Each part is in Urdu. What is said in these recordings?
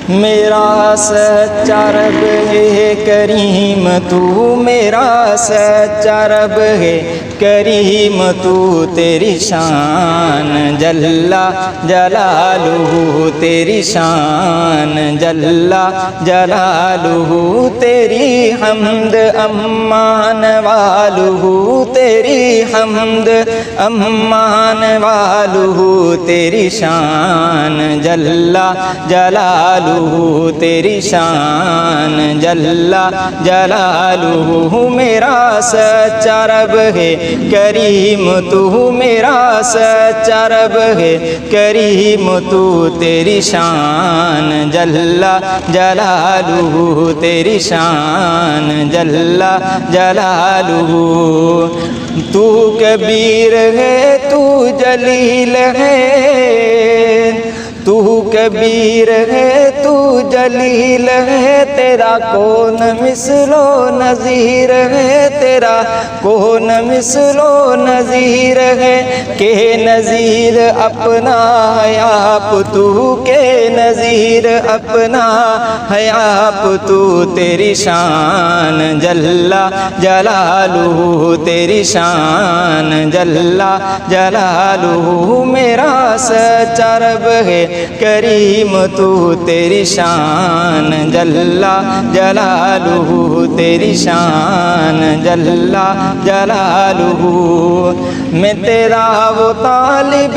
میرا سچا رب ہے کریم تو، میرا سچا رب ہے کریم تو، تیری شان جل جلالہ، تیری شان جل جلالہ، تیری حمد امان والہ، تیری حمد امان والہ، تیری شان جل جلالہ، تیری شان جل جلالہ۔ میرا سچا رب ہے کریم تو، میرا سچا رب ہے کریم تو، تیری شان جل جلالہ، تیری شان جل جلالہ۔ تو کبیر ہے تو جلیل ہے، تو کبیر ہے تو جلیل ہے، تیرا کون مثل و نظیر ہے، تیرا کون مثل و نظیر ہے، کہ نظیر اپنا ہے آپ تو، کہ نظیر اپنا ہے آپ تو، تیری شان جل جلالہ، تیری شان جل جلالہ۔ میرا سچا رب ہے کریم تو، تیری شان جل جلالہ، تیری شان جل جلالہ۔ میں تیرا وہ طالب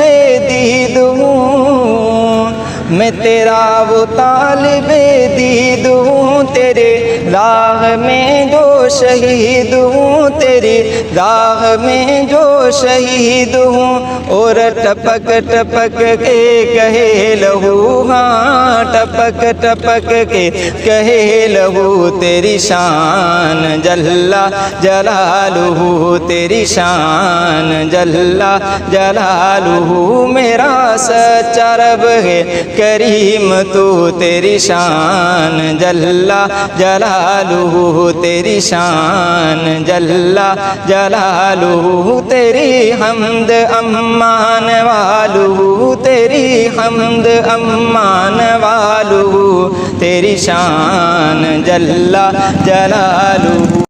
دید ہوں، میں تیرا وہ طالب دید ہوں، تیرے راہ میں جو شہید ہوں، تیری راہ میں جو شہید ہوں، اور ٹپک ٹپک کے کہے لہو، ہاں ٹپک ٹپک کے کہے لہو، تیری شان جل جلالہ، تیری شان جل جلالہ۔ میرا سچا رب ہے کریم تو، تیری شان جل جلالہ، تیری شان جل جلالہ، تیری حمد امان والہ، تیری حمد امان والہ، تیری شان جل جلالہ۔